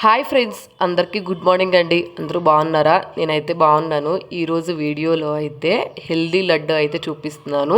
Hi friends, అందరికీ good morning అండి. అందరూ బాగున్నారా? నేనైతే బాగున్నాను. ఈరోజు వీడియోలో అయితే హెల్దీ లడ్డు అయితే చూపిస్తున్నాను.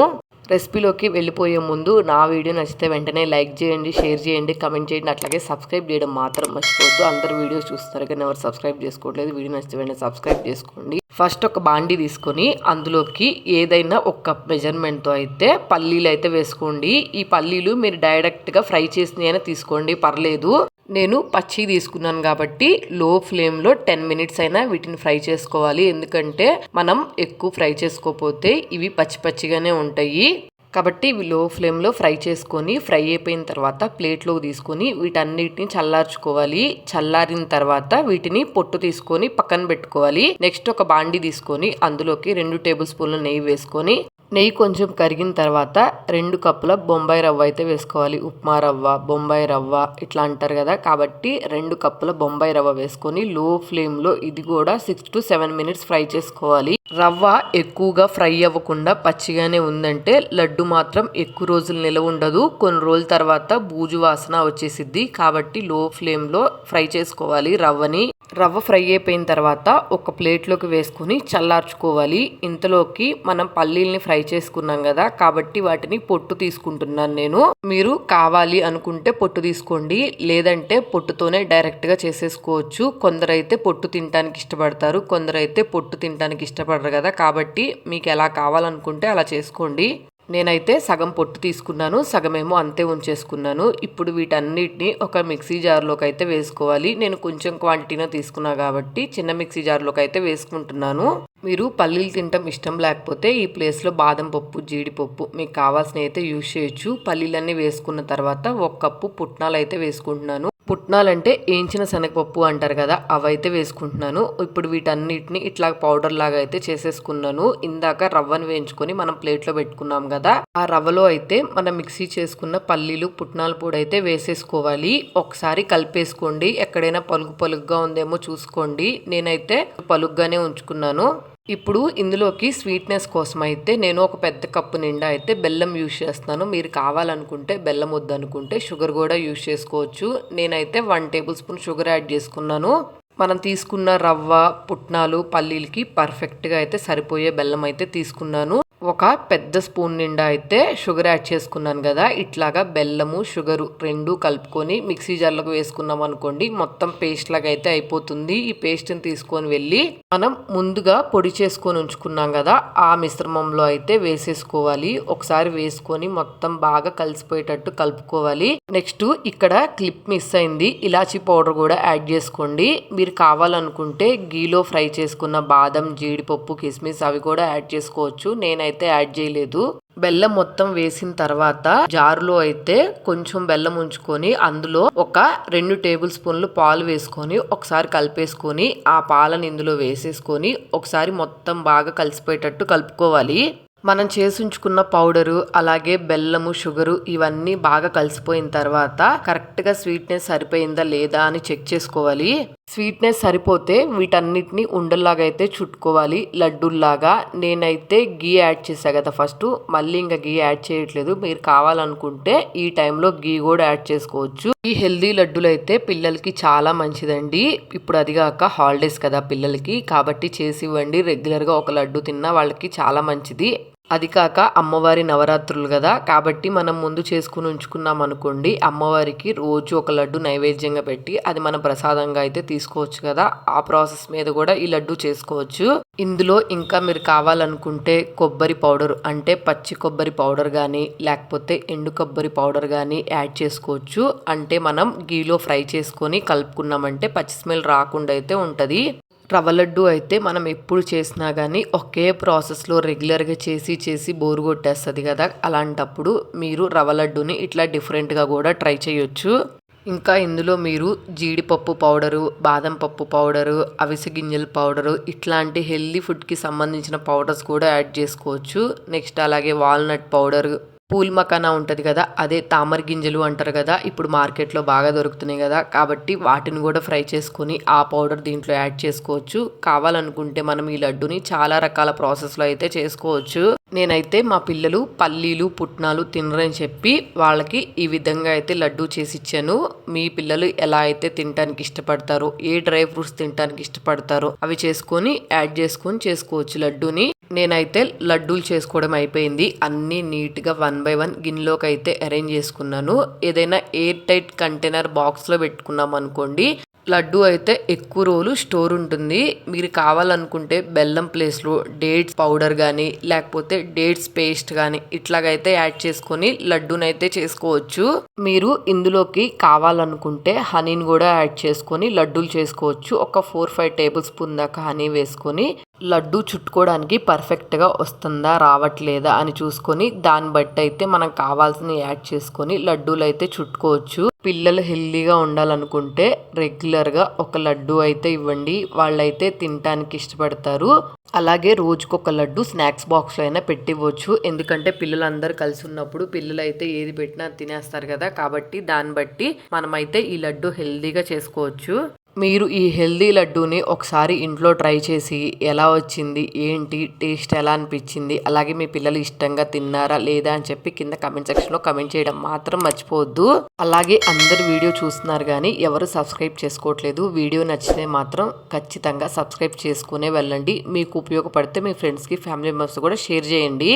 రెసిపీలోకి వెళ్ళిపోయే ముందు నా వీడియో నచ్చితే వెంటనే లైక్ చేయండి, షేర్ చేయండి, కమెంట్ చేయండి. అట్లాగే సబ్స్క్రైబ్ చేయడం మాత్రం మర్చిపోవద్దు. అందరు వీడియోస్ చూస్తారు కానీ ఎవరు సబ్స్క్రైబ్ చేసుకోవట్లేదు. వీడియో నచ్చితే వెంటనే సబ్స్క్రైబ్ చేసుకోండి. ఫస్ట్ ఒక బాండీ తీసుకొని అందులోకి ఏదైనా ఒక కప్ మెజర్మెంట్తో అయితే పల్లీలు అయితే వేసుకోండి. ఈ పల్లీలు మీరు డైరెక్ట్గా ఫ్రై చేసినవి అయినా తీసుకోండి, పర్లేదు. నేను పచ్చి తీసుకున్నాను కాబట్టి లో ఫ్లేమ్లో 10 మినిట్స్ అయినా వీటిని ఫ్రై చేసుకోవాలి. ఎందుకంటే మనం ఎక్కువ ఫ్రై చేసుకోకపోతే ఇవి పచ్చి పచ్చిగానే ఉంటాయి. కాబట్టి ఇవి లో ఫ్లేమ్లో ఫ్రై చేసుకొని ఫ్రై అయిపోయిన తర్వాత ప్లేట్లోకి తీసుకొని వీటన్నిటిని చల్లార్చుకోవాలి. చల్లారిన తర్వాత వీటిని పొట్టు తీసుకొని పక్కన పెట్టుకోవాలి. నెక్స్ట్ ఒక బాండి తీసుకొని అందులోకి 2 టేబుల్ స్పూన్ల నెయ్యి వేసుకొని నెయ్యి కొంచెం కరిగిన తర్వాత 2 కప్పుల బొంబాయి రవ్వ అయితే వేసుకోవాలి. ఉప్మా రవ్వ, బొంబాయి రవ్వ ఇట్లా అంటారు కదా, కాబట్టి 2 కప్పుల బొంబాయి రవ్వ వేసుకొని లో ఫ్లేమ్లో ఇది కూడా 6 to 7 మినిట్స్ ఫ్రై చేసుకోవాలి. రవ్వ ఎక్కువగా ఫ్రై అవ్వకుండా పచ్చిగానే ఉందంటే లడ్డు మాత్రం ఎక్కువ రోజులు నిలవ ఉండదు. కొన్ని రోజుల తర్వాత బూజు వాసన వచ్చేసిద్ది. కాబట్టి లో ఫ్లేమ్లో ఫ్రై చేసుకోవాలి రవ్వని. రవ్వ ఫ్రై అయిపోయిన తర్వాత ఒక ప్లేట్లోకి వేసుకొని చల్లార్చుకోవాలి. ఇంతలోకి మనం పల్లీల్ని ఫ్రై చేసుకున్నాం కదా, కాబట్టి వాటిని పొట్టు తీసుకుంటున్నాను నేను. మీరు కావాలి అనుకుంటే పొట్టు తీసుకోండి, లేదంటే పొట్టుతోనే డైరెక్ట్గా చేసేసుకోవచ్చు. కొందరైతే పొట్టు తినడానికి ఇష్టపడతారు, కొందరైతే పొట్టు తినడానికి ఇష్టపడరు కదా, కాబట్టి మీకు ఎలా కావాలనుకుంటే అలా చేసుకోండి. నేనైతే సగం పొట్టు తీసుకున్నాను, సగమేమో అంతే ఉంచేసుకున్నాను. ఇప్పుడు వీటన్నిటిని ఒక మిక్సీ జార్లోకి అయితే వేసుకోవాలి. నేను కొంచెం క్వాంటిటీలో తీసుకున్నా కాబట్టి చిన్న మిక్సీ జార్లోకి అయితే వేసుకుంటున్నాను. మీరు పల్లీలు తినటం ఇష్టం లేకపోతే ఈ ప్లేస్లో బాదం పప్పు, జీడిపప్పు మీకు కావాల్సినవి అయితే యూజ్ చేయొచ్చు. పల్లీలన్నీ వేసుకున్న తర్వాత 1 కప్పు పుట్నాలు అయితే వేసుకుంటున్నాను. పుట్నాలంటే ఏంచిన శనగపప్పు అంటారు కదా, అవైతే వేసుకుంటున్నాను. ఇప్పుడు వీటన్నిటిని ఇట్లా పౌడర్ లాగా అయితే చేసేసుకున్నాను. ఇందాక రవ్వను వేయించుకొని మనం ప్లేట్లో పెట్టుకున్నాం కదా, ఆ రవ్వలో అయితే మనం మిక్సీ చేసుకున్న పల్లీలు, పుట్నాల పొడి అయితే వేసేసుకోవాలి. ఒకసారి కలిపేసుకోండి. ఎక్కడైనా పలుకు పలుగ్గా ఉందేమో చూసుకోండి. నేనైతే పలుగ్గానే ఉంచుకున్నాను. ఇప్పుడు ఇందులోకి స్వీట్నెస్ కోసం అయితే నేను ఒక పెద్ద కప్పు నిండా అయితే బెల్లం యూజ్ చేస్తున్నాను. మీరు కావాలనుకుంటే బెల్లం వద్దనుకుంటే షుగర్ కూడా యూజ్ చేసుకోవచ్చు. నేనైతే 1 టేబుల్ స్పూన్ షుగర్ యాడ్ చేసుకున్నాను. మనం తీసుకున్న రవ్వ, పుట్నాలు, పల్లీలకి పర్ఫెక్ట్గా అయితే సరిపోయే బెల్లం అయితే తీసుకున్నాను. ఒక పెద్ద స్పూన్ నిండా అయితే షుగర్ యాడ్ చేసుకున్నాను కదా, ఇట్లాగా బెల్లము, షుగరు 2 కలుపుకొని మిక్సీ జార్లోకి వేసుకున్నాం అనుకోండి, మొత్తం పేస్ట్ లాగా అయితే అయిపోతుంది. ఈ పేస్ట్ని తీసుకొని వెళ్ళి మనం ముందుగా పొడి చేసుకొని ఉంచుకున్నాం కదా, ఆ మిశ్రమంలో అయితే వేసేసుకోవాలి. ఒకసారి వేసుకొని మొత్తం బాగా కలిసిపోయేటట్టు కలుపుకోవాలి. నెక్స్ట్ ఇక్కడ క్లిప్ మిస్ అయింది, ఇలాచీ పౌడర్ కూడా యాడ్ చేసుకోండి. మీరు కావాలనుకుంటే గీలో ఫ్రై చేసుకున్న బాదం, జీడిపప్పు, కిస్మిస్ అవి కూడా యాడ్ చేసుకోవచ్చు. నేనైతే యాడ్ చేయలేదు. బెల్లం మొత్తం వేసిన తర్వాత జారులో అయితే కొంచెం బెల్లం ఉంచుకొని అందులో ఒక 2 టేబుల్ స్పూన్లు పాలు వేసుకొని ఒకసారి కలిపేసుకొని ఆ పాలను ఇందులో వేసేసుకొని ఒకసారి మొత్తం బాగా కలిసిపోయేటట్టు కలుపుకోవాలి. మనం చేసి ఉంచుకున్న పౌడరు, అలాగే బెల్లము, షుగరు ఇవన్నీ బాగా కలిసిపోయిన తర్వాత కరెక్ట్గా స్వీట్నెస్ సరిపోయిందా లేదా అని చెక్ చేసుకోవాలి. స్వీట్నెస్ సరిపోతే వీటన్నిటిని ఉండల్లాగా అయితే చుట్టుకోవాలి, లడ్డూల్లాగా. నేనైతే గీ యాడ్ చేసా కదా ఫస్ట్, మళ్ళీ ఇంకా గీ యాడ్ చేయట్లేదు. మీరు కావాలనుకుంటే ఈ టైంలో గీ కూడా యాడ్ చేసుకోవచ్చు. ఈ హెల్దీ లడ్డూలు అయితే పిల్లలకి చాలా మంచిదండి. ఇప్పుడు అదిగాక హాలిడేస్ కదా పిల్లలకి, కాబట్టి చేసి ఇవ్వండి. రెగ్యులర్గా ఒక లడ్డు తిన్నా వాళ్ళకి చాలా మంచిది. అది కాక అమ్మవారి నవరాత్రులు కదా, కాబట్టి మనం ముందు చేసుకుని ఉంచుకున్నాం అనుకోండి, అమ్మవారికి రోజు ఒక లడ్డు నైవేద్యంగా పెట్టి అది మన ప్రసాదంగా అయితే తీసుకోవచ్చు కదా. ఆ ప్రాసెస్ మీద కూడా ఈ లడ్డు చేసుకోవచ్చు. ఇందులో ఇంకా మీరు కావాలనుకుంటే కొబ్బరి పౌడర్ అంటే పచ్చి కొబ్బరి పౌడర్ కానీ లేకపోతే ఎండు కొబ్బరి పౌడర్ కానీ యాడ్ చేసుకోవచ్చు. అంటే మనం గీలో ఫ్రై చేసుకొని కలుపుకున్నామంటే పచ్చి స్మెల్ రాకుండా అయితే ఉంటుంది. రవ్వ లడ్డు అయితే మనం ఎప్పుడు చేసినా కానీ ఒకే ప్రాసెస్లో రెగ్యులర్గా చేసి బోరు కొట్టేస్తుంది కదా, అలాంటప్పుడు మీరు రవ్వ లడ్డుని ఇట్లా డిఫరెంట్గా కూడా ట్రై చేయొచ్చు. ఇంకా ఇందులో మీరు జీడిపప్పు పౌడరు, బాదం పప్పు పౌడరు, అవిసె గింజల పౌడరు ఇట్లాంటి హెల్దీ ఫుడ్కి సంబంధించిన పౌడర్స్ కూడా యాడ్ చేసుకోవచ్చు. నెక్స్ట్ అలాగే వాల్నట్ పౌడరు, పూల్ మకానా ఉంటుంది కదా, అదే తామర గింజలు అంటారు కదా, ఇప్పుడు మార్కెట్లో బాగా దొరుకుతున్నాయి కదా, కాబట్టి వాటిని కూడా ఫ్రై చేసుకొని ఆ పౌడర్ దీంట్లో యాడ్ చేసుకోవచ్చు. కావాలనుకుంటే మనం ఈ లడ్డుని చాలా రకాల ప్రాసెస్లో అయితే చేసుకోవచ్చు. నేనైతే మా పిల్లలు పల్లీలు పుట్నాలు తినరని చెప్పి వాళ్ళకి ఈ విధంగా అయితే లడ్డు చేసి ఇచ్చాను. మీ పిల్లలు ఎలా అయితే తినడానికి ఇష్టపడతారో, ఏ డ్రై ఫ్రూట్స్ తినడానికి ఇష్టపడతారో అవి చేసుకొని యాడ్ చేసుకొని చేసుకోవచ్చు లడ్డూని. నేనైతే లడ్డూలు చేసుకోవడం అయిపోయింది. అన్నీ నీట్గా 1 by 1 గిన్నెలోకి అయితే అరేంజ్ చేసుకున్నాను. ఏదైనా ఎయిర్ టైట్ కంటైనర్ బాక్స్లో పెట్టుకున్నాం అనుకోండి, లడ్డు అయితే ఎక్కువ రోజులు స్టోర్ ఉంటుంది. మీరు కావాలనుకుంటే బెల్లం ప్లేస్లో డేట్స్ పౌడర్ కానీ లేకపోతే డేట్స్ పేస్ట్ కానీ ఇట్లాగైతే యాడ్ చేసుకొని లడ్డూనైతే చేసుకోవచ్చు. మీరు ఇందులోకి కావాలనుకుంటే హనీని కూడా యాడ్ చేసుకొని లడ్డూలు చేసుకోవచ్చు. ఒక 4-5 టేబుల్ స్పూన్ దాకా హనీ వేసుకొని లడ్డు చుట్టుకోవడానికి పర్ఫెక్ట్గా వస్తుందా రావట్లేదా అని చూసుకొని దాన్ని బట్టి అయితే మనం కావాల్సిన యాడ్ చేసుకొని లడ్డూలు అయితే చుట్టుకోవచ్చు. పిల్లలు హెల్దీగా ఉండాలనుకుంటే రెగ్యులర్గా ఒక లడ్డు అయితే ఇవ్వండి, వాళ్ళైతే తినడానికి ఇష్టపడతారు. అలాగే రోజుకొక లడ్డు స్నాక్స్ బాక్స్లో అయినా పెట్టివ్వచ్చు. ఎందుకంటే పిల్లలందరూ కలిసి ఉన్నప్పుడు పిల్లలు అయితే ఏది పెట్టినా తినేస్తారు కదా, కాబట్టి దాన్ని బట్టి మనమైతే ఈ లడ్డు హెల్దీగా చేసుకోవచ్చు. మీరు ఈ హెల్దీ లడ్డూని ఒకసారి ఇంట్లో ట్రై చేసి ఎలా వచ్చింది ఏంటి టేస్ట్ ఎలా అనిపించింది, అలాగే మీ పిల్లలు ఇష్టంగా తిన్నారా లేదా అని చెప్పి కింద కమెంట్ సెక్షన్లో కమెంట్ చేయడం మాత్రం మర్చిపోవద్దు. అలాగే అందరు వీడియో చూస్తున్నారు కానీ ఎవరు సబ్స్క్రైబ్ చేసుకోవట్లేదు. వీడియో నచ్చితే మాత్రం ఖచ్చితంగా సబ్స్క్రైబ్ చేసుకునే వెళ్ళండి. మీకు ఉపయోగపడితే మీ ఫ్రెండ్స్కి ఫ్యామిలీ మెంబర్స్ కూడా షేర్ చేయండి.